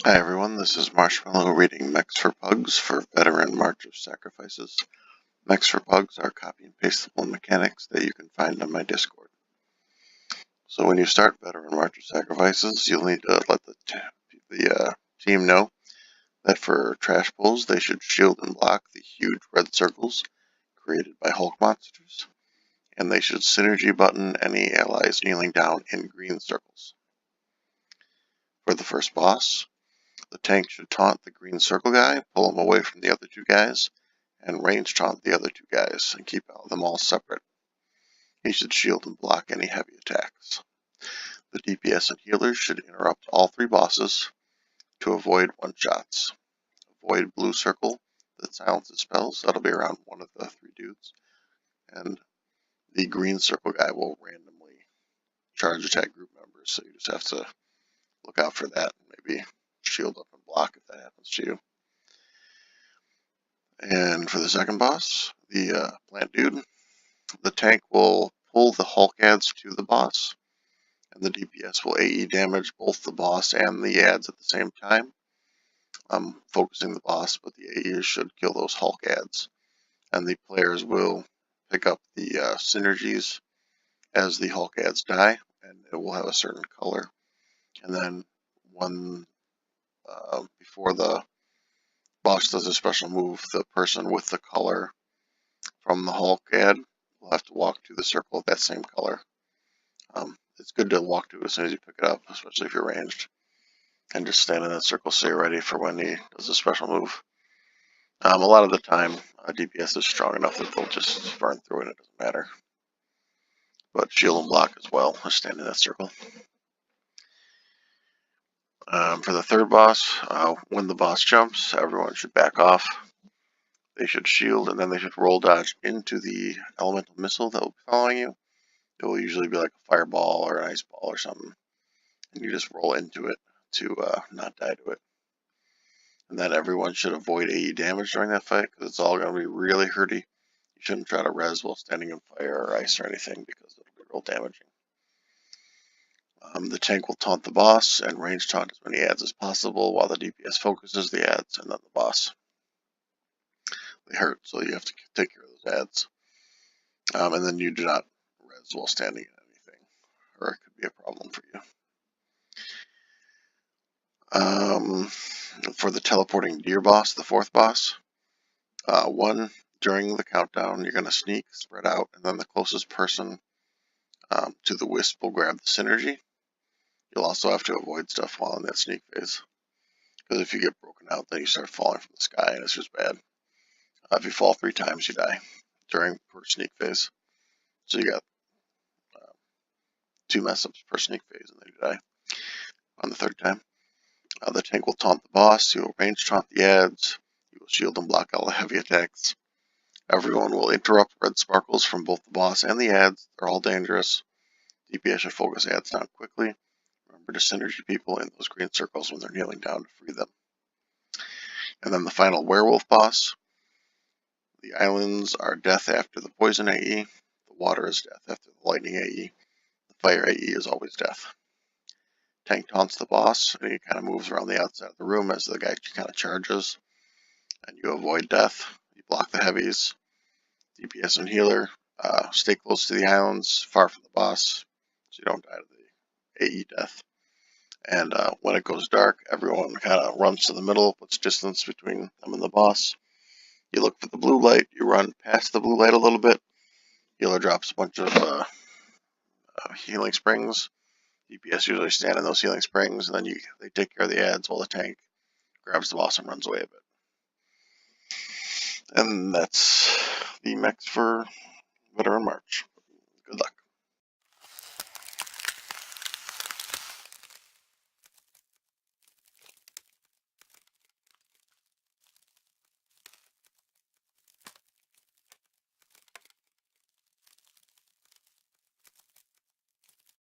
Hi everyone, this is Marshmallow reading Mechs for Pugs for Veteran March of Sacrifices. Mechs for Pugs are copy and pastable mechanics that you can find on my Discord. So when you start Veteran March of Sacrifices, you'll need to let the team know that for trash pulls they should shield and block the huge red circles created by Hulk monsters, and they should synergy button any allies kneeling down in green circles. For the first boss, the tank should taunt the green circle guy, pull him away from the other two guys, and range taunt the other two guys, and keep them all separate. He should shield and block any heavy attacks. The DPS and healers should interrupt all three bosses to avoid one-shots. Avoid blue circle that silences spells, that'll be around one of the three dudes, and the green circle guy will randomly charge attack group members, so you just have to look out for that and maybe shield up and block if that happens to you. And for the second boss, the plant dude, the tank will pull the Hulk adds to the boss, and the DPS will AE damage both the boss and the adds at the same time. I'm focusing the boss, but the AEs should kill those Hulk adds, and the players will pick up the synergies as the Hulk adds die, and it will have a certain color. And then before the boss does a special move, the person with the color from the Hulk ad will have to walk to the circle of that same color. It's good to walk to it as soon as you pick it up, especially if you're ranged, and just stand in that circle so you're ready for when he does a special move. A lot of the time, DPS is strong enough that they'll just burn through it, it doesn't matter. But shield and block as well, just stand in that circle. For the third boss, when the boss jumps, everyone should back off. They should shield, and then they should roll dodge into the elemental missile that will be following you. It will usually be like a fireball or an ice ball or something, and you just roll into it to not die to it. And then everyone should avoid AE damage during that fight, because it's all going to be really hurty. You shouldn't try to res while standing in fire or ice or anything, because it'll be real damaging. The tank will taunt the boss and range taunt as many adds as possible, while the DPS focuses the adds and then the boss. They hurt, so you have to take care of those adds. And then you do not res while standing in anything, or it could be a problem for you. For the teleporting deer boss, the fourth boss, during the countdown, you're going to sneak, spread out, and then the closest person to the wisp will grab the synergy. You'll also have to avoid stuff while in that sneak phase, because if you get broken out, then you start falling from the sky, and it's just bad. If you fall 3 times, you die during per sneak phase. So you got 2 mess ups per sneak phase, and then you die on the 3rd time. The tank will taunt the boss. You will range taunt the adds. You will shield and block all the heavy attacks. Everyone will interrupt red sparkles from both the boss and the adds. They're all dangerous. DPS should focus adds down quickly. Remember to synergy people in those green circles when they're kneeling down to free them. And then the final werewolf boss. The islands are death after the poison AE. The water is death after the lightning AE. The fire AE is always death. Tank taunts the boss, and he kind of moves around the outside of the room as the guy kind of charges. And you avoid death. You block the heavies. DPS and healer stay close to the islands, far from the boss, so you don't die to the AE death. And when it goes dark, everyone kind of runs to the middle, puts distance between them and the boss. You look for the blue light, you run past the blue light a little bit. Healer drops a bunch of healing springs. DPS usually stand in those healing springs, and then they take care of the adds while the tank grabs the boss and runs away a bit. And that's the mechs for Veteran March. Good luck.